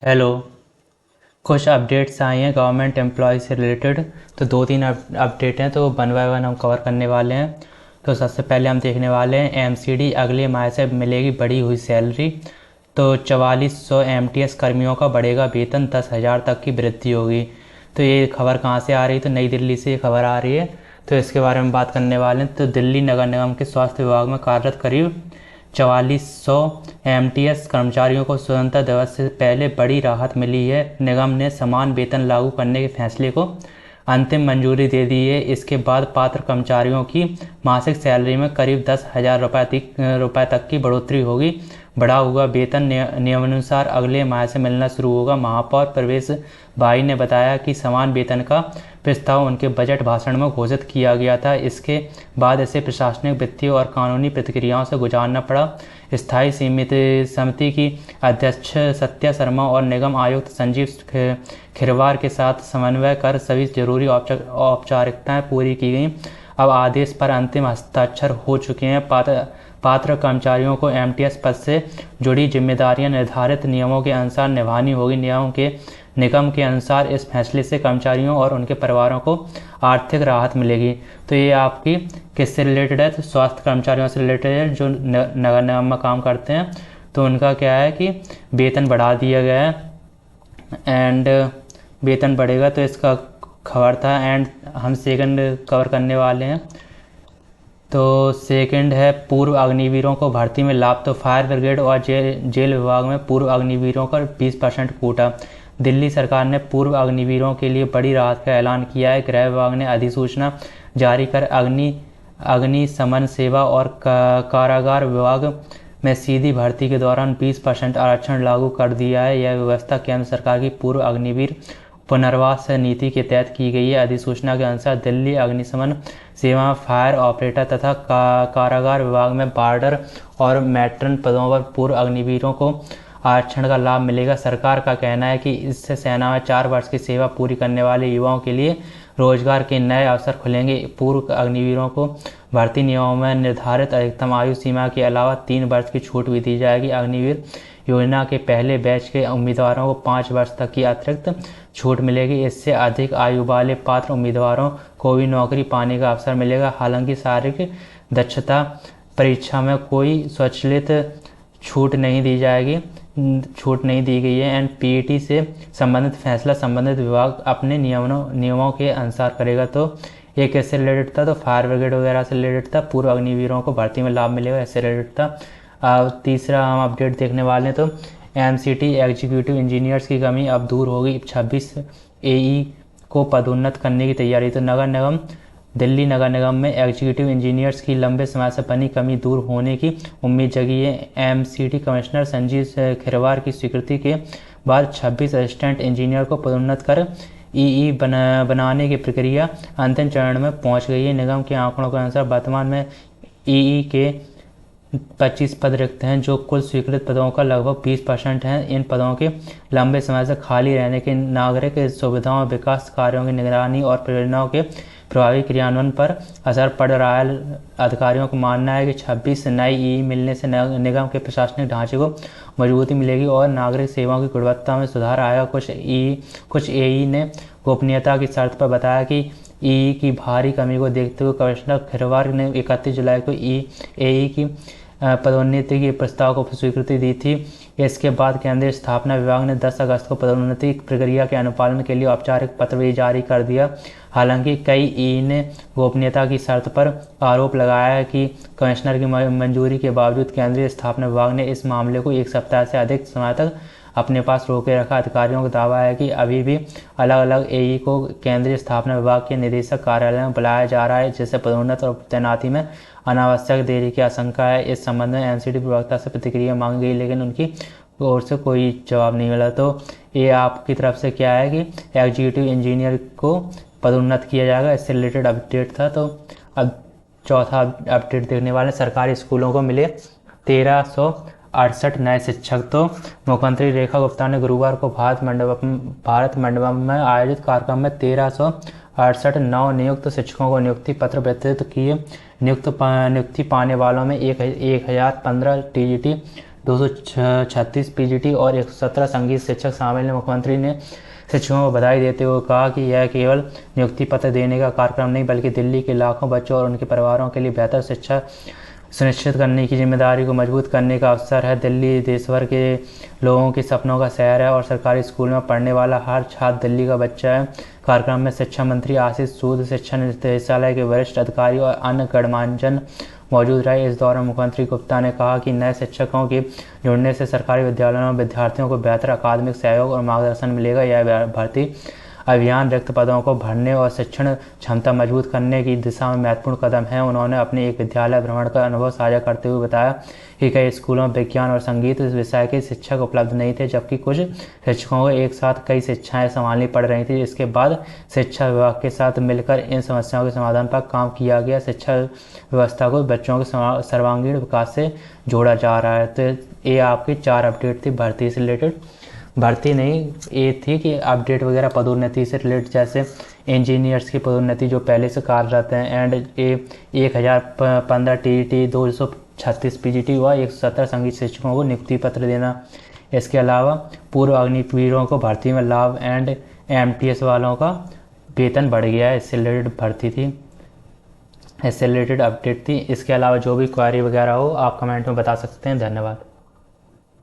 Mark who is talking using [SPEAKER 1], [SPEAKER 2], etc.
[SPEAKER 1] Hello. कुछ updates आए हैं गवर्नमेंट एम्प्लॉय से रिलेटेड। तो दो तीन अपडेट हैं, तो वन बाय वन हम कवर करने वाले हैं। तो सबसे पहले हम देखने वाले हैं एमसीडी अगले माह से मिलेगी बढ़ी हुई सैलरी। तो 4400 एमटीएस कर्मियों का बढ़ेगा वेतन, 10,000 तक की वृद्धि होगी। तो ये खबर कहाँ से आ रही है? तो नई दिल्ली से ये खबर आ रही है। तो इसके बारे में बात करने वाले हैं। तो दिल्ली नगर निगम के स्वास्थ्य विभाग में कार्यरत करीब 4400 एमटीएस कर्मचारियों को स्वतंत्रता दिवस से पहले बड़ी राहत मिली है। निगम ने समान वेतन लागू करने के फैसले को अंतिम मंजूरी दे दी है। इसके बाद पात्र कर्मचारियों की मासिक सैलरी में करीब 10,000 रुपये तक की बढ़ोतरी होगी। बढ़ा हुआ वेतन नियमानुसार अगले माह से मिलना शुरू होगा। महापौर प्रवेश भाई ने बताया कि समान वेतन का प्रस्ताव उनके बजट भाषण में घोषित किया गया था। इसके बाद इसे प्रशासनिक, वित्तीय और कानूनी प्रतिक्रियाओं से गुजारना पड़ा। स्थायी समिति की अध्यक्ष सत्या शर्मा और निगम आयुक्त संजीव खिरवार के साथ समन्वय कर सभी जरूरी औपचारिकताएं पूरी की गईं। अब आदेश पर अंतिम हस्ताक्षर हो चुके हैं। पात्र कर्मचारियों को एमटीएस पद से जुड़ी जिम्मेदारियां निर्धारित नियमों के अनुसार निभानी होगी। निगम के अनुसार इस फैसले से कर्मचारियों और उनके परिवारों को आर्थिक राहत मिलेगी। तो ये आपकी किससे रिलेटेड है? तो स्वास्थ्य कर्मचारियों से रिलेटेड है जो नगर निगम में काम करते हैं। तो उनका क्या है कि वेतन बढ़ा दिया गया है एंड वेतन बढ़ेगा। तो इसका खबर था। एंड हम सेकंड कवर करने वाले हैं। तो सेकंड है पूर्व अग्निवीरों को भर्ती में लाभ। तो फायर ब्रिगेड और जेल विभाग में पूर्व अग्निवीरों का 20% कोटा। दिल्ली सरकार ने पूर्व अग्निवीरों के लिए बड़ी राहत का ऐलान किया है। गृह विभाग ने अधिसूचना जारी कर अग्निशमन सेवा और कारागार विभाग में सीधी भर्ती के दौरान 20% आरक्षण लागू कर दिया है। यह व्यवस्था केंद्र सरकार की पूर्व अग्निवीर पुनर्वास नीति के तहत की गई है। अधिसूचना के अनुसार दिल्ली अग्निशमन सेवा, फायर ऑपरेटर तथा कारागार विभाग में वार्डर और मैट्रन पदों पर पूर्व अग्निवीरों को आरक्षण का लाभ मिलेगा। सरकार का कहना है कि इससे सेना में 4 वर्ष की सेवा पूरी करने वाले युवाओं के लिए रोजगार के नए अवसर खुलेंगे। पूर्व अग्निवीरों को भर्ती नियमों में निर्धारित अधिकतम आयु सीमा के अलावा 3 वर्ष की छूट भी दी जाएगी। अग्निवीर योजना के पहले बैच के उम्मीदवारों को 5 वर्ष तक की अतिरिक्त छूट मिलेगी। इससे अधिक आयु वाले पात्र उम्मीदवारों को भी नौकरी पाने का अवसर मिलेगा। हालांकि शारीरिक दक्षता परीक्षा में कोई स्वचालित छूट नहीं दी गई है। एंड पीईटी से संबंधित फैसला संबंधित विभाग अपने नियमों के अनुसार करेगा। तो ये कैसे रिलेटेड था? तो फायर ब्रिगेड वगैरह से रिलेटेड था। पूर्व अग्निवीरों को भर्ती में लाभ मिलेगा, ऐसे रिलेटेड था। तीसरा हम अपडेट देखने वाले हैं। तो एमसीटी एग्जीक्यूटिव इंजीनियर्स की कमी अब दूर होगी। 26 एई को पदोन्नत करने की तैयारी। तो दिल्ली नगर निगम में एग्जीक्यूटिव इंजीनियर्स की लंबे समय से बनी कमी दूर होने की उम्मीद जगी है। एमसीटी कमिश्नर संजीव खिरवार की स्वीकृति के बाद 26 असिस्टेंट इंजीनियर को पदोन्नत कर ईई बनाने की प्रक्रिया अंतिम चरण में पहुंच गई है। निगम के आंकड़ों के अनुसार वर्तमान में ईई के 25 पद रिक्त हैं, जो कुल स्वीकृत पदों का लगभग 20% हैं। इन पदों के लंबे समय से खाली रहने के नागरिक सुविधाओं, विकास कार्यों की निगरानी और परियोजनाओं के प्रभावी क्रियान्वयन पर असर पड़ रहा है। अधिकारियों का मानना है कि 26 नई ईई मिलने से निगम के प्रशासनिक ढांचे को मजबूती मिलेगी और नागरिक सेवाओं की गुणवत्ता में सुधार आएगा। कुछ एई ने गोपनीयता की शर्त पर बताया कि ईई की भारी कमी को देखते हुए कमिश्नर खिरवार ने 31 जुलाई को एई की पदोन्नति के प्रस्ताव को स्वीकृति दी थी। इसके बाद केंद्रीय स्थापना विभाग ने 10 अगस्त को पदोन्नति प्रक्रिया के अनुपालन के लिए औपचारिक पत्र भी जारी कर दिया। हालांकि कई ईई ने गोपनीयता की शर्त पर आरोप लगाया है कि कमिश्नर की मंजूरी के बावजूद केंद्रीय स्थापना विभाग ने इस मामले को 1 सप्ताह से अधिक समय तक अपने पास रोके रखा। अधिकारियों का दावा है कि अभी भी अलग अलग एई को केंद्रीय स्थापना विभाग के निदेशक कार्यालय में बुलाया जा रहा है, जिससे पदोन्नति और तैनाती में अनावश्यक देरी की आशंका है। इस संबंध में एमसीटी प्रवक्ता से प्रतिक्रिया मांगी गई, लेकिन उनकी ओर से कोई जवाब नहीं मिला। तो ये आपकी तरफ से क्या है कि एग्जीक्यूटिव इंजीनियर को पदोन्नत किया जाएगा, इससे रिलेटेड अपडेट था। तो अब चौथा अपडेट देखने वाले, सरकारी स्कूलों को मिले 1368 नए शिक्षक। तो मुख्यमंत्री रेखा गुप्ता ने गुरुवार को भारत मंडपम में आयोजित कार्यक्रम में 1368 नव नियुक्त शिक्षकों को नियुक्ति पत्र वितरित किए। नियुक्ति पाने वालों में 1015 टीजीटी 236 पीजीटी और 117 संगीत शिक्षक शामिल हैं। मुख्यमंत्री ने शिक्षकों को बधाई देते हुए कहा कि यह केवल नियुक्ति पत्र देने का कार्यक्रम नहीं बल्कि दिल्ली के लाखों बच्चों और उनके परिवारों के लिए बेहतर शिक्षा सुनिश्चित करने की जिम्मेदारी को मजबूत करने का अवसर है। दिल्ली देशभर के लोगों के सपनों का शहर है और सरकारी स्कूल में पढ़ने वाला हर छात्र दिल्ली का बच्चा है। कार्यक्रम में शिक्षा मंत्री आशीष सूद, शिक्षा निदेशालय के वरिष्ठ अधिकारी और अन्य गणमान्यजन मौजूद रहे। इस दौरान मुख्यमंत्री गुप्ता ने कहा कि नए शिक्षकों के जुड़ने से सरकारी विद्यालयों में विद्यार्थियों को बेहतर अकादमिक सहयोग और मार्गदर्शन मिलेगा। यह भर्ती अभियान रिक्त पदों को भरने और शिक्षण क्षमता मजबूत करने की दिशा में महत्वपूर्ण कदम है। उन्होंने अपने एक विद्यालय भ्रमण का अनुभव साझा करते हुए बताया कि कई स्कूलों में विज्ञान और संगीत विषय के शिक्षक उपलब्ध नहीं थे, जबकि कुछ शिक्षकों को एक साथ कई शिक्षाएं संभालनी पड़ रही थी। इसके बाद शिक्षा विभाग के साथ मिलकर इन समस्याओं के समाधान पर काम किया गया। शिक्षा व्यवस्था को बच्चों के सर्वांगीण विकास से जोड़ा जा रहा है। तो ये आपकी 4 अपडेट थी भर्ती से रिलेटेड। भर्ती नहीं, ये थी कि अपडेट वगैरह पदोन्नति से रिलेटेड, जैसे इंजीनियर्स की पदोन्नति जो पहले से कार्यरत हैं, एंड 1015 टीईटी, 236 पीजीटी व 117 संगीत शिक्षकों को नियुक्ति पत्र देना। इसके अलावा पूर्व अग्निवीरों को भर्ती में लाभ एंड एमटीएस वालों का वेतन बढ़ गया है। इससे रिलेटेड भर्ती थी, इससे रिलेटेड अपडेट थी। इसके अलावा जो भी क्वेरी वगैरह हो आप कमेंट में बता सकते हैं। धन्यवाद।